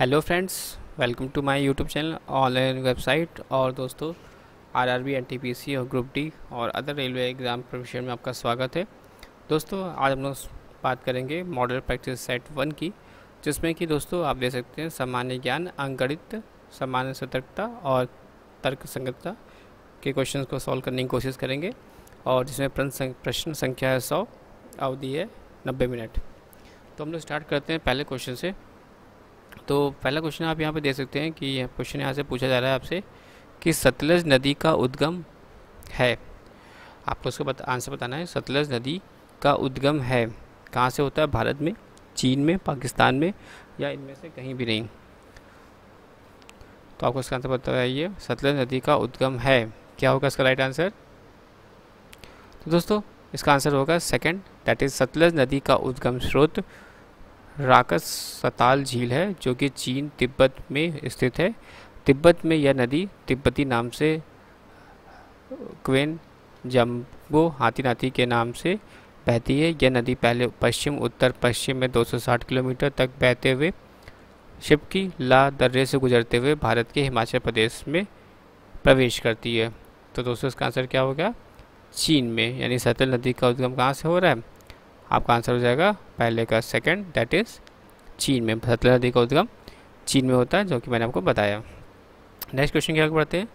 Hello friends, welcome to my YouTube channel online website. और दोस्तों, RRB, NTPC और group D और other railway exam preparation में आपका स्वागत है। दोस्तों, आज हम लोग बात करेंगे मॉडल प्रैक्टिस सेट 1 की, जिसमें कि दोस्तों आप देख सकते हैं सामान्य ज्ञान, अंकगणित, सामान्य सतर्कता और तर्क संगतता के क्वेश्चंस को सॉल्व करने की कोशिश करेंगे। और जिसमें प्रश्न संख्या है 100, अवधि है 90 मिनट। तो हम लोग स्टार्ट करते हैं पहले क्वेश्चन से। तो पहला क्वेश्चन आप यहाँ पे देख सकते हैं कि यह क्वेश्चन यहाँ से पूछा जा रहा है आपसे कि सतलज नदी का उद्गम है। आपको उसका आंसर बताना है। सतलज नदी का उद्गम है कहाँ से होता है? भारत में, चीन में, पाकिस्तान में, या इनमें से कहीं भी नहीं। तो आपको इसका आंसर बताइए। सतलज नदी का उद्गम है, क्या होगा इसका राइट आंसर? तो दोस्तों, इसका आंसर होगा सेकंड, दैट इज़ सतलज नदी का उद्गम स्रोत राकस सताल झील है, जो कि चीन तिब्बत में स्थित है। तिब्बत में यह नदी तिब्बती नाम से क्वेन जम्बो हाथीनाथी के नाम से बहती है। यह नदी पहले पश्चिम उत्तर पश्चिम में 260 किलोमीटर तक बहते हुए शिपकी ला दर्रे से गुजरते हुए भारत के हिमाचल प्रदेश में प्रवेश करती है। तो दोस्तों, इसका आंसर क्या होगा? चीन में, यानी सतलज नदी का उद्गम कहाँ से हो रहा है? आपका आंसर हो जाएगा पहले का सेकंड, दैट इज़ चीन में। सतलज नदी का उद्गम चीन में होता है, जो कि मैंने आपको बताया। नेक्स्ट क्वेश्चन की आगे बढ़ते हैं।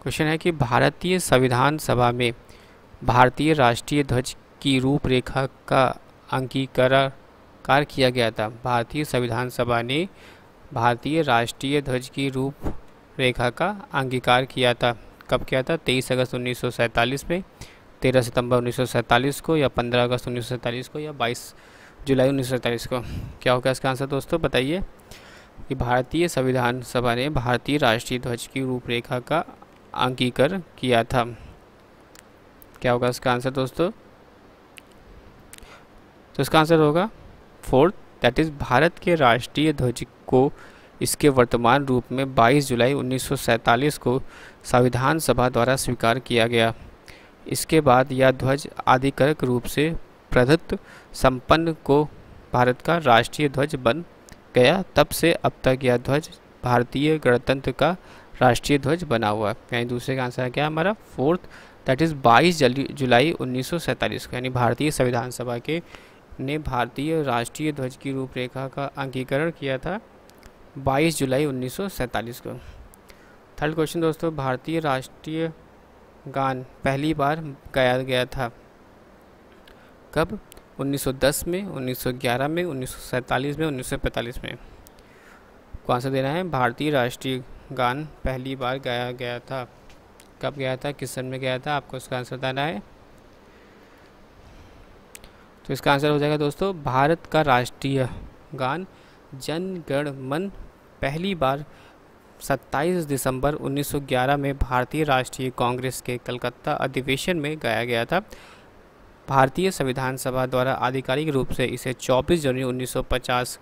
क्वेश्चन है कि भारतीय संविधान सभा में भारतीय राष्ट्रीय ध्वज की रूपरेखा का अंगीकार किया गया था। भारतीय संविधान सभा ने भारतीय राष्ट्रीय ध्वज की रूपरेखा का अंगीकार किया था। कब किया था? 23 अगस्त 1947 में, 13 सितंबर 1947 को, या 15 अगस्त 1947 को, या 22 जुलाई 1947 को। क्या होगा इसका आंसर दोस्तों? बताइए कि भारतीय संविधान सभा ने भारतीय राष्ट्रीय ध्वज की रूपरेखा का अंगीकार किया था। क्या होगा इसका आंसर दोस्तों? तो इसका आंसर होगा फोर्थ, दैट इज़ भारत के राष्ट्रीय ध्वज को इसके वर्तमान रूप में 22 जुलाई 1947 को संविधान सभा द्वारा स्वीकार किया गया। इसके बाद यह ध्वज आधिकारिक रूप से प्रभुत्व संपन्न को भारत का राष्ट्रीय ध्वज बन गया। तब से अब तक यह ध्वज भारतीय गणतंत्र का राष्ट्रीय ध्वज बना हुआ है। यानी दूसरे का आंसर है क्या हमारा? फोर्थ, दैट इज़ 22 जुलाई 1947 को, यानी भारतीय संविधान सभा के ने भारतीय राष्ट्रीय ध्वज की रूपरेखा का अंगीकरण किया था 22 जुलाई 1947 को। थर्ड क्वेश्चन दोस्तों, भारतीय राष्ट्रीय गान पहली बार गाया गया था कब? 1910 में, 1911 में, 1947 में, 1945 में। कौन सा देना है? भारतीय राष्ट्रीय गान पहली बार गाया गया था, कब गया था, किस सन में गया था? आपको इसका आंसर बताना है। तो इसका आंसर हो जाएगा दोस्तों, भारत का राष्ट्रीय गान जन गण मन पहली बार 27 दिसंबर 1911 में भारतीय राष्ट्रीय कांग्रेस के कलकत्ता अधिवेशन में गाया गया था। भारतीय संविधान सभा द्वारा आधिकारिक रूप से इसे 24 जनवरी 1950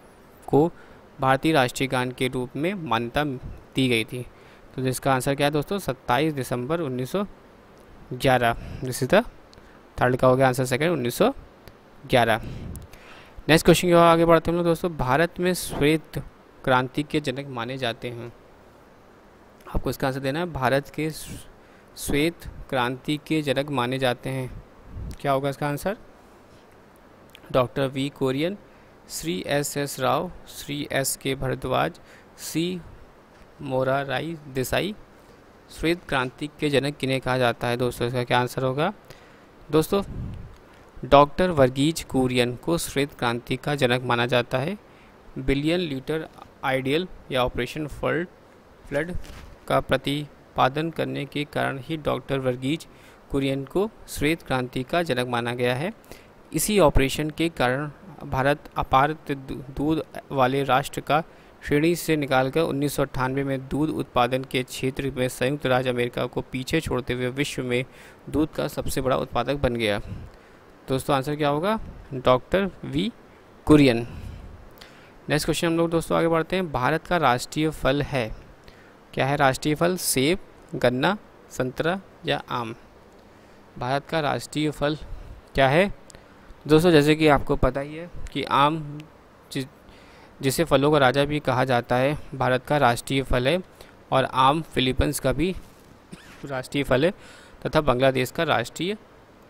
को भारतीय राष्ट्रीय गान के रूप में मान्यता दी गई थी। तो इसका आंसर क्या है दोस्तों? 27 दिसंबर 1911। दिस इज द थर्ड का हो गया आंसर, सेकेंड 1911। नेक्स्ट क्वेश्चन की ओर आगे बढ़ते हैं हम लोग दोस्तों। भारत में श्वेत क्रांति के जनक माने जाते हैं। आपको इसका आंसर देना है। भारत के श्वेत क्रांति के जनक माने जाते हैं। क्या होगा इसका answer? Doctor V Kurien, Shri S Rao, Shri K Bhardwaj, सी मोरारजी देसाई। श्वेत क्रांति के जनक किन्हें कहा जाता है दोस्तों? इसका क्या आंसर होगा दोस्तों? डॉक्टर वर्गीज कुरियन को श्वेत क्रांति का जनक माना जाता है। बिलियन लीटर आइडियल या ऑपरेशन फ्लड का प्रतिपादन करने के कारण ही डॉक्टर वर्गीज कुरियन को श्वेत क्रांति का जनक माना गया है। इसी ऑपरेशन के कारण भारत अपार दूध वाले राष्ट्र का श्रेणी से निकालकर 1998 में दूध उत्पादन के क्षेत्र में संयुक्त राज्य अमेरिका को पीछे छोड़ते हुए विश्व में दूध का सबसे बड़ा उत्पादक बन गया। दोस्तों, आंसर क्या होगा? Doctor V Kurien. Next question हम लोग दोस्तों आगे बढ़ते हैं। भारत का राष्ट्रीय फल है, क्या है राष्ट्रीय फल? सेब, गन्ना, संतरा या आम? भारत का राष्ट्रीय फल क्या है दोस्तों? जैसे कि आपको पता ही है कि आम जिसे फलों का राजा भी कहा जाता है। भारत का राष्ट्रीय फल है और आम फिलीपींस का भी राष्ट्रीय फल है तथा बांग्लादेश का राष्ट्रीय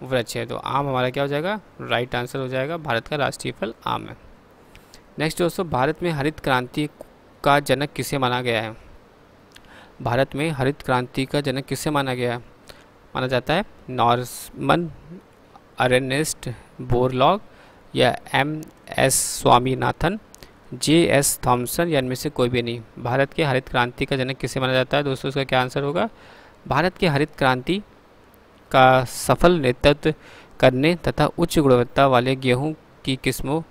वृक्ष है। तो आम हमारा क्या हो जाएगा, राइट आंसर हो जाएगा। भारत का राष्ट्रीय फल आम है। नेक्स्ट दोस्तों, भारत में हरित क्रांति का जनक किसे माना गया है? भारत में हरित क्रांति का जनक किसे माना गया है? माना जाता है नॉर्मन अर्नेस्ट बोरलॉग या M.S. स्वामीनाथन, J.S. थॉमसन या इनमें से कोई भी नहीं। भारत के हरित क्रांति का जनक किसे माना जाता है दोस्तों? इसका क्या आंसर होगा? भारत के हरित क्रांति का सफल नेतृत्व करने तथा उच्च गुणवत्ता वाले गेहूं की किस्मों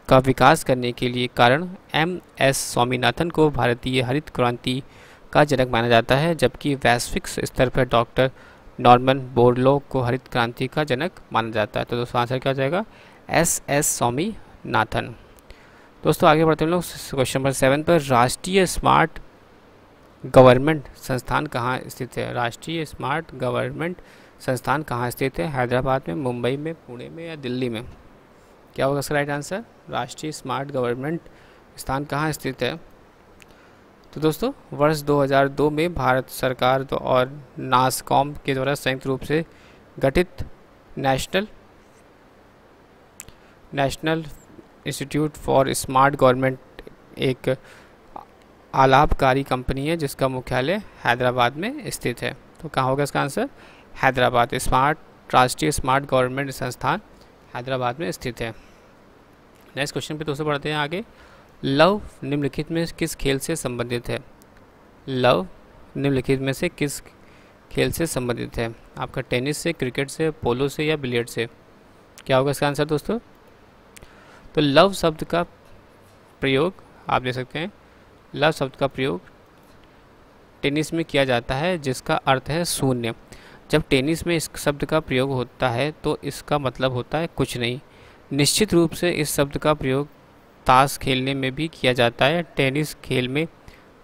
का विकास करने के लिए कारण M.S. स्वामीनाथन को भारतीय हरित क्रांति का जनक माना जाता है, जबकि वैश्विक स्तर पर डॉक्टर नॉर्मन बोरलॉग को हरित क्रांति का जनक माना जाता है। तो दोस्तों आंसर क्या हो जाएगा? S.S. स्वामीनाथन। दोस्तों आगे बढ़ते हैं लोग क्वेश्चन नंबर 7 पर। राष्ट्रीय स्मार्ट गवर्नमेंट संस्थान कहाँ स्थित है? राष्ट्रीय स्मार्ट गवर्नमेंट संस्थान कहाँ स्थित है? हैदराबाद में, मुंबई में, पुणे में या दिल्ली में? क्या होगा इसका राइट आंसर? राष्ट्रीय स्मार्ट गवर्नमेंट स्थान कहाँ स्थित है? तो दोस्तों वर्ष 2002 में भारत सरकार और नासकॉम के द्वारा संयुक्त रूप से गठित national institute for smart government एक आलाभकारी कंपनी है जिसका मुख्यालय हैदराबाद में स्थित है। तो कहाँ होगा इसका आंसर? हैदराबाद। राष्ट्रीय स्मार्ट गवर्नमेंट संस्थान हैदराबाद में स्थित है। नेक्स्ट क्वेश्चन पे दोस्तों बढ़ते हैं आगे। लव निम्नलिखित में किस खेल से संबंधित है? लव निम्नलिखित में से किस खेल से संबंधित है? आपका टेनिस से, क्रिकेट से, पोलो से या बिलियर्ड से? क्या होगा इसका आंसर दोस्तों? तो लव शब्द का प्रयोग आप देख सकते हैं, लव शब्द का प्रयोग टेनिस में किया जाता है जिसका अर्थ है शून्य। जब टेनिस में इस शब्द का प्रयोग होता है तो इसका मतलब होता है कुछ नहीं। निश्चित रूप से इस शब्द का प्रयोग ताश खेलने में भी किया जाता है। टेनिस खेल में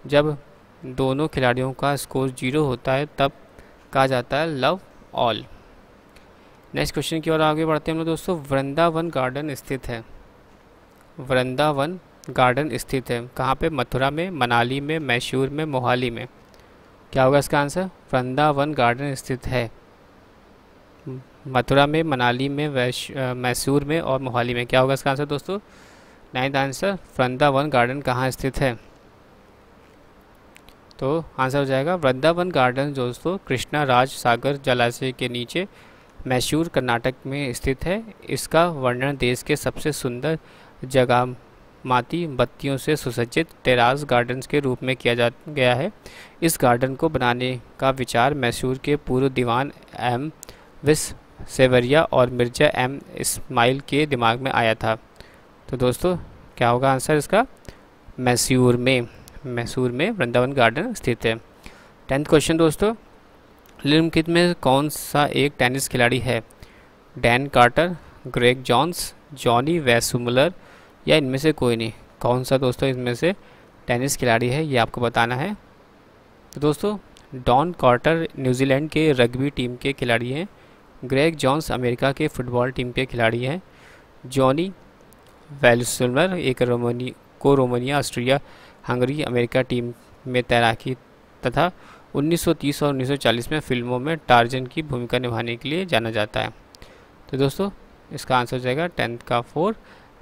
जब दोनों खिलाड़ियों का स्कोर 0 होता है तब कहा जाता है लव ऑल। नेक्स्ट क्वेश्चन की ओर आगे बढ़ते हैं हम लोग दोस्तों। वृंदावन गार्डन स्थित है? वृंदावन गार्डन स्थित है कहाँ पे? मथुरा में, मनाली में, मैसूर में, मोहाली में? क्या होगा इसका आंसर? वृंदावन गार्डन स्थित है मथुरा में, मनाली में, मैसूर में और मोहाली में। क्या होगा इसका आंसर दोस्तों? 9th आंसर, वृंदावन गार्डन कहाँ स्थित है? तो आंसर हो जाएगा वृंदावन गार्डन दोस्तों कृष्णा राज सागर जलाशय के नीचे मैसूर कर्नाटक में स्थित है। इसका वर्णन देश के सबसे सुंदर जगमगाती बत्तियों से सुसज्जित टेरास गार्डन्स के रूप में किया गया है। इस गार्डन को बनाने का विचार मैसूर के पूर्व दीवान M. विश्वेश्वरैया और मिर्जा M. इस्माइल के दिमाग में आया था। तो दोस्तों क्या होगा आंसर इसका? मैसूर में वृंदावन गार्डन स्थित है। 10th क्वेश्चन दोस्तों, निम्नलिखित में कौन सा एक टेनिस खिलाड़ी है? Dan Carter, Greg Johns, Johnny Weissmuller या इनमें से कोई नहीं? कौन सा दोस्तों इसमें से टेनिस खिलाड़ी है ये आपको बताना है। तो दोस्तों डॉन कार्टर न्यूजीलैंड के रग्बी टीम के खिलाड़ी हैं। ग्रेग जॉन्स अमेरिका के फुटबॉल टीम के खिलाड़ी हैं। जॉनी वेसमुलर एक Romania, Austria, Hungary, America team में तैराकी तथा 1930 और 1940 में फिल्मों में टार्जन की भूमिका निभाने के लिए जाना जाता है। तो दोस्तों इसका आंसर हो जाएगा 10th का 4,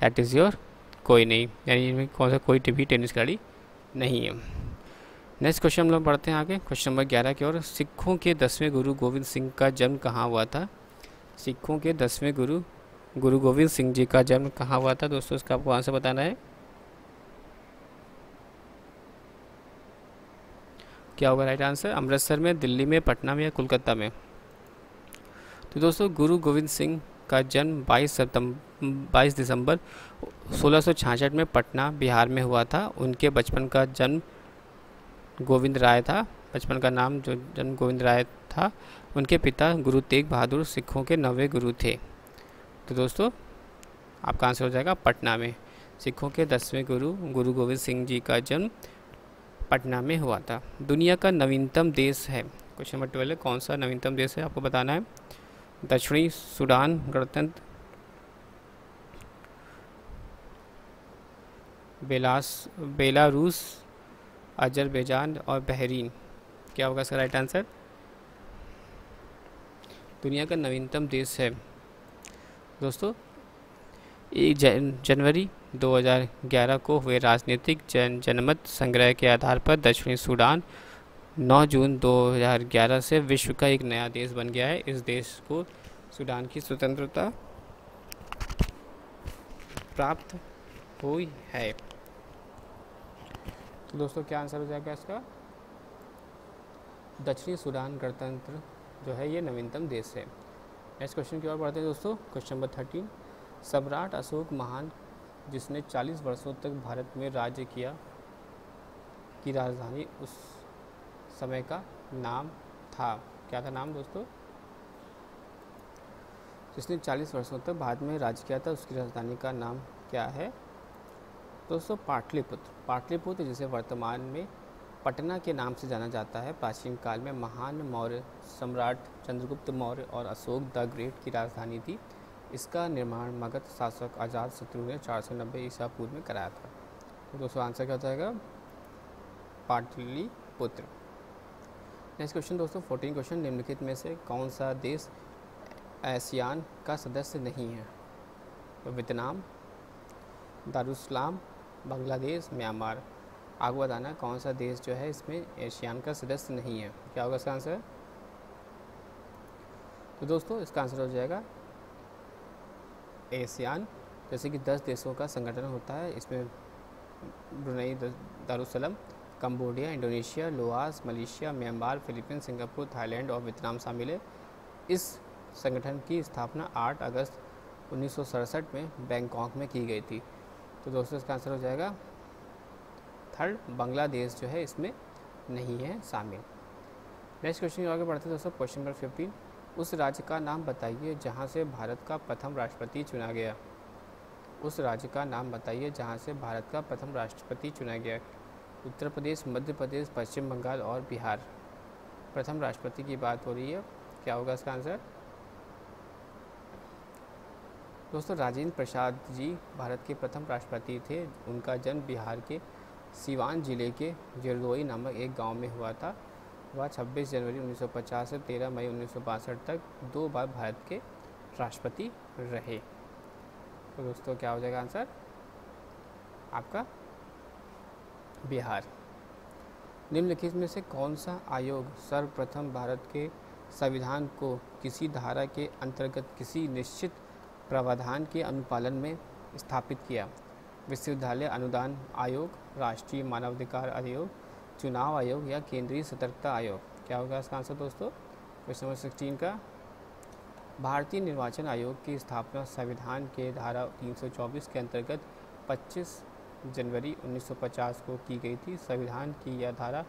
दैट इज़ योर कोई नहीं, यानी इनमें कौन सा कोई भी टेनिस खिलाड़ी नहीं है। नेक्स्ट क्वेश्चन हम लोग बढ़ते हैं आगे क्वेश्चन नंबर 11 की ओर। सिखों के 10वें गुरु गोविंद सिंह का जन्म कहाँ हुआ था? सिखों के 10वें गुरु गोविंद सिंह जी का जन्म कहाँ हुआ था दोस्तों? इसका आपको आंसर बताना है। क्या होगा राइट आंसर? अमृतसर में, दिल्ली में, पटना में या कोलकाता में? तो दोस्तों गुरु गोविंद सिंह का जन्म 22 दिसंबर 1666 में पटना बिहार में हुआ था। उनके बचपन का जन्म गोविंद राय था, बचपन का नाम जो जन्म गोविंद राय था। उनके पिता गुरु तेग बहादुर सिखों के 9वें गुरु थे। तो दोस्तों आपका आंसर हो जाएगा पटना में। सिखों के 10वें गुरु गोविंद सिंह जी का जन्म पटना में हुआ था। दुनिया का नवीनतम देश है? क्वेश्चन नंबर 12 कौन सा नवीनतम देश है आपको बताना है। दक्षिणी सूडान गणतंत्र, बेलारूस, अजरबैजान और बहरीन। क्या होगा इसका राइट आंसर? दुनिया का नवीनतम देश है दोस्तों 1 जनवरी 2011 को हुए राजनीतिक जनमत संग्रह के आधार पर दक्षिणी सूडान 9 जून 2011 से विश्व का एक नया देश बन गया है। इस देश को सूडान की स्वतंत्रता प्राप्त हुई है। तो दोस्तों क्या आंसर हो जाएगा इसका? दक्षिणी सूडान गणतंत्र जो है ये नवीनतम देश है। नेक्स्ट क्वेश्चन की ओर बढ़ते हैं दोस्तों। क्वेश्चन नंबर 13, सम्राट अशोक महान जिसने 40 वर्षों तक भारत में राज्य किया की राजधानी उस समय का नाम था? क्या था नाम दोस्तों? जिसने 40 वर्षों तक भारत में राज्य किया था उसकी राजधानी का नाम क्या है दोस्तों? पाटलिपुत्र। पाटलिपुत्र जिसे वर्तमान में पटना के नाम से जाना जाता है, प्राचीन काल में महान मौर्य सम्राट चंद्रगुप्त मौर्य और अशोक द ग्रेट की राजधानी थी। इसका निर्माण मगध शासक अजातशत्रु ने 490 ईसा पूर्व में कराया था। तो दोस्तों आंसर क्या हो जाएगा? पाटलिपुत्र। नेक्स्ट क्वेश्चन दोस्तों 14 क्वेश्चन, निम्नलिखित में से कौन सा देश आसियान का सदस्य नहीं है? तो वियतनाम, दारुसलाम, बांग्लादेश, म्यांमार। आगे बताना कौन सा देश जो है इसमें एशियान का सदस्य नहीं है। क्या होगा इसका आंसर? तो दोस्तों इसका आंसर हो जाएगा एशियान। जैसे कि 10 देशों का संगठन होता है, इसमें Brunei Darussalam, Cambodia, Indonesia, Laos, Malaysia, Myanmar, Philippines, Singapore, Thailand और वियतनाम शामिल है। इस संगठन की स्थापना 8 अगस्त 1967 में बैंकॉक में की गई थी। तो दोस्तों इसका आंसर हो जाएगा थर्ड, बांग्लादेश जो है इसमें नहीं है शामिल। नेक्स्ट क्वेश्चन आगे बढ़ते हैं दोस्तों। क्वेश्चन नंबर 15, उस राज्य का नाम बताइए जहां से भारत का प्रथम राष्ट्रपति चुना गया। उस राज्य का नाम बताइए जहां से भारत का प्रथम राष्ट्रपति चुना गया। उत्तर प्रदेश, मध्य प्रदेश, पश्चिम बंगाल और बिहार। प्रथम राष्ट्रपति की बात हो रही है। क्या होगा इसका आंसर? दोस्तों राजेंद्र प्रसाद जी भारत के प्रथम राष्ट्रपति थे। उनका जन्म बिहार के सीवान जिले के जरदोई नामक एक गांव में हुआ था। वह 26 जनवरी 1950 से 13 मई 1962 तक 2 बार भारत के राष्ट्रपति रहे। तो दोस्तों क्या हो जाएगा आंसर आपका? बिहार। निम्नलिखित में से कौन सा आयोग सर्वप्रथम भारत के संविधान को किसी धारा के अंतर्गत किसी निश्चित प्रावधान के अनुपालन में स्थापित किया? विश्वविद्यालय अनुदान आयोग, राष्ट्रीय मानवाधिकार आयोग, चुनाव आयोग या केंद्रीय सतर्कता आयोग। क्या होगा इसका आंसर दोस्तों? क्वेश्चन नंबर 16 का भारतीय निर्वाचन आयोग की स्थापना संविधान के धारा 324 के अंतर्गत 25 जनवरी 1950 को की गई थी। संविधान की यह धारा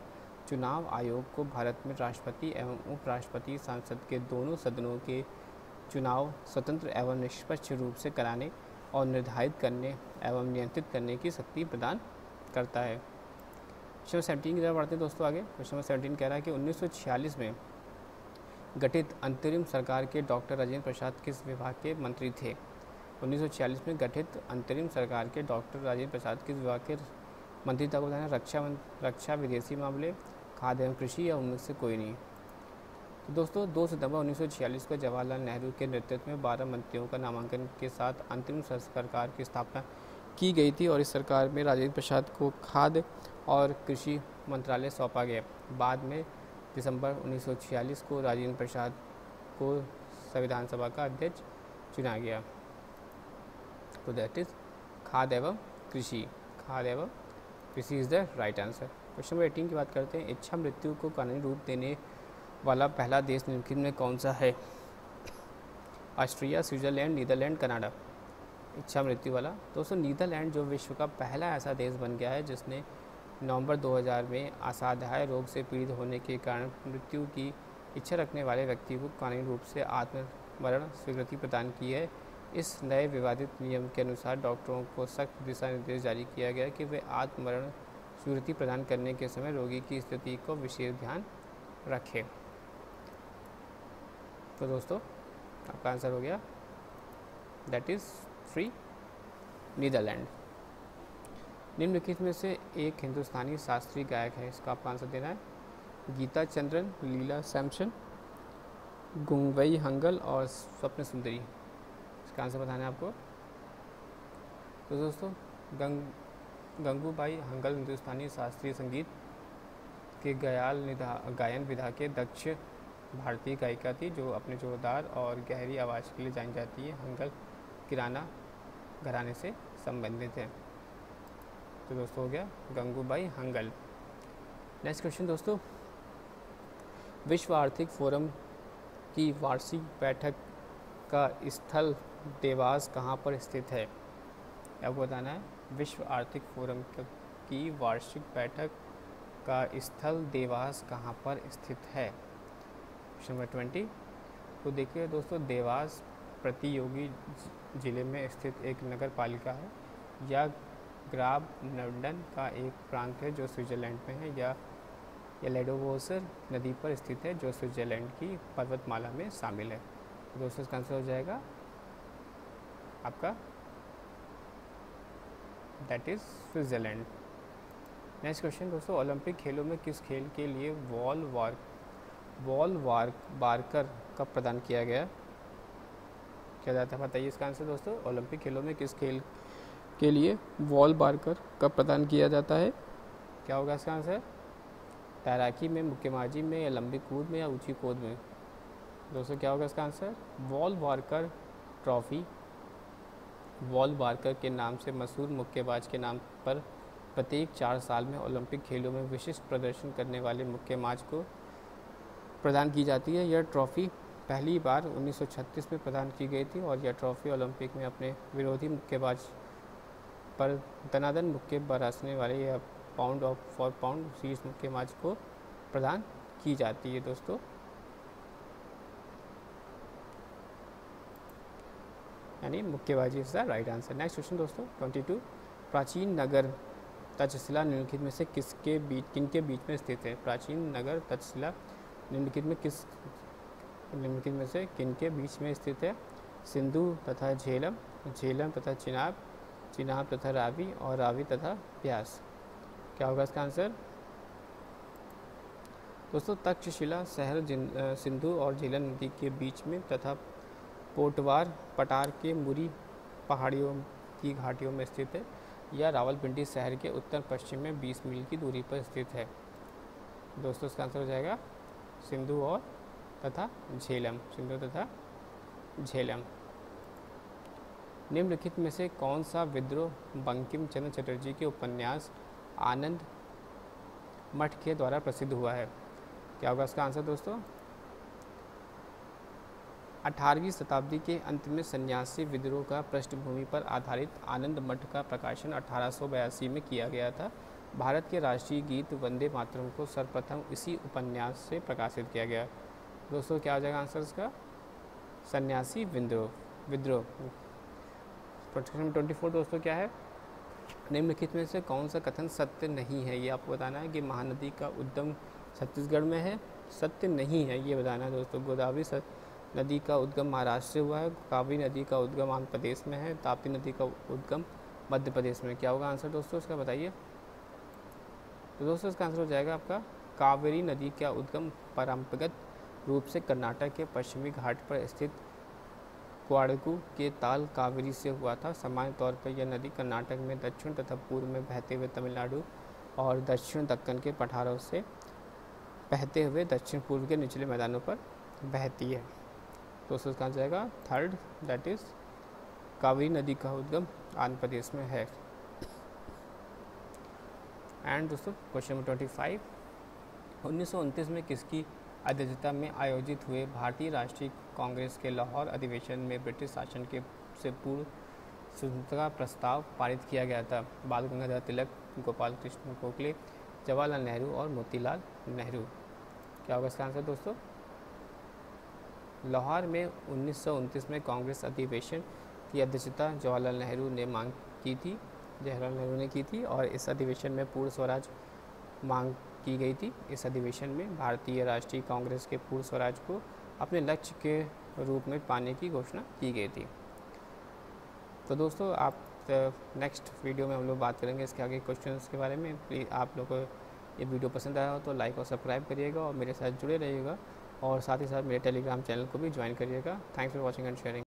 चुनाव आयोग को भारत में राष्ट्रपति एवं उपराष्ट्रपति संसद के दोनों सदनों के चुनाव स्वतंत्र एवं निष्पक्ष रूप से कराने और निर्धारित करने एवं नियंत्रित करने की शक्ति प्रदान करता है। क्वेश्चन 17 की तरफ बढ़ते हैं दोस्तों आगे। क्वेश्चन नंबर 17 कह रहा है कि 1946 में गठित अंतरिम सरकार के डॉक्टर राजेंद्र प्रसाद किस विभाग के मंत्री थे? 1946 में गठित अंतरिम सरकार के डॉक्टर राजेंद्र प्रसाद किस विभाग के मंत्री था? बताना रक्षा, विदेशी मामले, खाद्य एवं कृषि या उनमें से कोई नहीं। तो दोस्तों 2 सितंबर 1946 को जवाहरलाल नेहरू के नेतृत्व में 12 मंत्रियों का नामांकन के साथ अंतरिम सरकार की स्थापना की गई थी और इस सरकार में राजेंद्र प्रसाद को खाद्य और कृषि मंत्रालय सौंपा गया। बाद में दिसंबर 1946 को राजेंद्र प्रसाद को संविधान सभा का अध्यक्ष चुना गया। तो दैट इज खाद्य एवं कृषि। खाद्य एवं कृषि is the right answer. Question number 18 की बात करते हैं। इच्छा मृत्यु को कानूनी रूप देने वाला पहला देश निम्नलिखित में कौन सा है? Austria, Switzerland, Netherland, Canada. इच्छा मृत्यु वाला दोस्तों नीदरलैंड जो विश्व का पहला ऐसा देश बन गया है जिसने नवंबर 2000 में असाध्य रोग से पीड़ित होने के कारण मृत्यु की इच्छा रखने वाले व्यक्ति को कानूनी रूप से आत्ममरण स्वीकृति प्रदान की है। इस नए विवादित नियम के अनुसार डॉक्टरों को सख्त दिशा निर्देश जारी किया गया कि वे आत्ममरण स्वीकृति प्रदान करने के समय रोगी की स्थिति को विशेष ध्यान रखें। तो दोस्तों आपका आंसर हो गया दैट इज़ फ्री नीदरलैंड। निम्नलिखित में से एक हिंदुस्तानी शास्त्रीय गायक है, इसका आपका आंसर देना है। गीता चंद्रन, लीला सैमसन, गुंगवई हंगल और स्वप्न सुंदरी, इसका आंसर बताना है आपको। तो दोस्तों गंगूबाई हंगल हिंदुस्तानी शास्त्रीय संगीत के गायन विधा के दक्ष भारतीय गायिका थी, जो अपने जोरदार और गहरी आवाज़ के लिए जानी जाती है। हंगल किराना घराने से संबंधित है। तो दोस्तों हो गया गंगूबाई हंगल। नेक्स्ट क्वेश्चन दोस्तों, विश्व आर्थिक फोरम की वार्षिक बैठक का स्थल देवास कहाँ पर स्थित है? आपको बताना है। विश्व आर्थिक फोरम की वार्षिक बैठक का स्थल देवास कहाँ पर स्थित है? Question number 20। तो देखिए दोस्तों, देवास प्रतियोगी जिले में स्थित एक नगर पालिका है। यह ग्राबनडन का एक प्रांत है जो स्विट्ज़रलैंड में है। या लेडोवोसर नदी पर स्थित है जो स्विट्ज़रलैंड की पर्वतमाला में शामिल है। तो दोस्तों इसका आंसर हो जाएगा आपका that is Switzerland. Next question दोस्तों, ओलंपिक खेलों में किस खेल के लिए वॉल वार्कर का प्रदान किया गया जाता है? बताइए इसका आंसर दोस्तों। ओलंपिक खेलों में किस खेल के लिए वॉल वार्कर का प्रदान किया जाता है? क्या होगा इसका आंसर? तैराकी में, मुक्केबाजी में, या लंबी कूद में, या ऊंची कूद में? दोस्तों क्या होगा इसका answer? Wall worker trophy wall worker के नाम से मशहूर मुक्केबाज के नाम पर प्रत्येक 4 साल में ओलंपिक खेलों में विशिष्ट प्रदर्शन करने वाले मुक्केबाज को प्रदान की जाती है। यह ट्रॉफी पहली बार 1936 में प्रदान की गई थी और यह ट्रॉफी ओलंपिक में अपने विरोधी मुक्केबाज पर दनादन मुक्के बरसाने वाले या पाउंड फॉर पाउंड शीर्ष मुक्केबाज को प्रदान की जाती है दोस्तों। यानी मुक्केबाजी is the right answer. Next question दोस्तों 22। प्राचीन नगर तक्षशिला निम्नलिखित में से किनके बीच में स्थित है? प्राचीन नगर तक्षशिला निम्नलिखित में से किनके बीच में स्थित है? सिंधु तथा झेलम, झेलम तथा चिनाब, चिनाब तथा रावी, और रावी तथा ब्यास। क्या होगा इसका आंसर? दोस्तों तक्षशिला शहर सिंधु और झेलम नदी के बीच में तथा पोटवार पठार के मुरी पहाड़ियों की घाटियों में स्थित है। यह रावलपिंडी शहर के उत्तर पश्चिम में 20 मील की दूरी पर स्थित है। दोस्तों इसका आंसर हो जाएगा सिंधु और तथा झेलम, सिंधु तथा झेलम। निम्नलिखित में से कौन सा विद्रोह बंकिम चंद्र चटर्जी के उपन्यास आनंद मठ के द्वारा प्रसिद्ध हुआ है? क्या होगा इसका आंसर दोस्तों? 18वीं शताब्दी के अंत में सन्यासी विद्रोह का पृष्ठभूमि पर आधारित आनंद मठ का प्रकाशन 1882 में किया गया था। भारत के राष्ट्रीय गीत वंदे मातरम को सर्वप्रथम इसी उपन्यास से प्रकाशित किया गया। दोस्तों क्या हो जाएगा आंसर इसका? सन्यासी विद्रोह। क्वेश्चन 24 दोस्तों क्या है? निम्नलिखित में से कौन सा कथन सत्य नहीं है? ये आपको बताना है कि महानदी का उद्गम छत्तीसगढ़ में है, सत्य नहीं है ये बताना है दोस्तों। गोदावरी नदी का उद्गम महाराष्ट्र से हुआ है, कावेरी नदी का उद्गम आंध्र प्रदेश में है, ताप्ती नदी का उद्गम मध्य प्रदेश में। क्या होगा आंसर दोस्तों इसका बताइए? तो दोस्तों इसका आंसर हो जाएगा आपका कावेरी नदी का उद्गम परंपरागत रूप से कर्नाटक के पश्चिमी घाट पर स्थित क्वाडगु के ताल कावेरी से हुआ था। सामान्य तौर पर यह नदी कर्नाटक में दक्षिण तथा पूर्व में बहते हुए तमिलनाडु और दक्षिण दक्कन के पठारों से बहते हुए दक्षिण पूर्व के निचले मैदानों पर बहती है। दोस्तों इसका आंसर जाएगा थर्ड, दैट इज कावेरी नदी का उद्गम आंध्र प्रदेश में है। एंड दोस्तों क्वेश्चन नंबर 25। 1929 में किसकी अध्यक्षता में आयोजित हुए भारतीय राष्ट्रीय कांग्रेस के लाहौर अधिवेशन में ब्रिटिश शासन के से पूर्व स्वतंत्रता प्रस्ताव पारित किया गया था? बाल गंगाधर तिलक, गोपाल कृष्ण गोखले, जवाहरलाल नेहरू और मोतीलाल नेहरू। क्या होगा इसका आंसर दोस्तों? लाहौर में 1929 में कांग्रेस अधिवेशन की अध्यक्षता जवाहरलाल नेहरू ने की थी और इस अधिवेशन में पूर्ण स्वराज मांग की गई थी। इस अधिवेशन में भारतीय राष्ट्रीय कांग्रेस के पूर्ण स्वराज को अपने लक्ष्य के रूप में पाने की घोषणा की गई थी। तो दोस्तों आप नेक्स्ट वीडियो में हम लोग बात करेंगे इसके आगे क्वेश्चंस के बारे में। प्लीज़ आप लोगों को ये वीडियो पसंद आया हो तो लाइक और सब्सक्राइब करिएगा और मेरे साथ जुड़े रहिएगा, और साथ ही साथ मेरे टेलीग्राम चैनल को भी ज्वाइन करिएगा। Thanks for watching and sharing.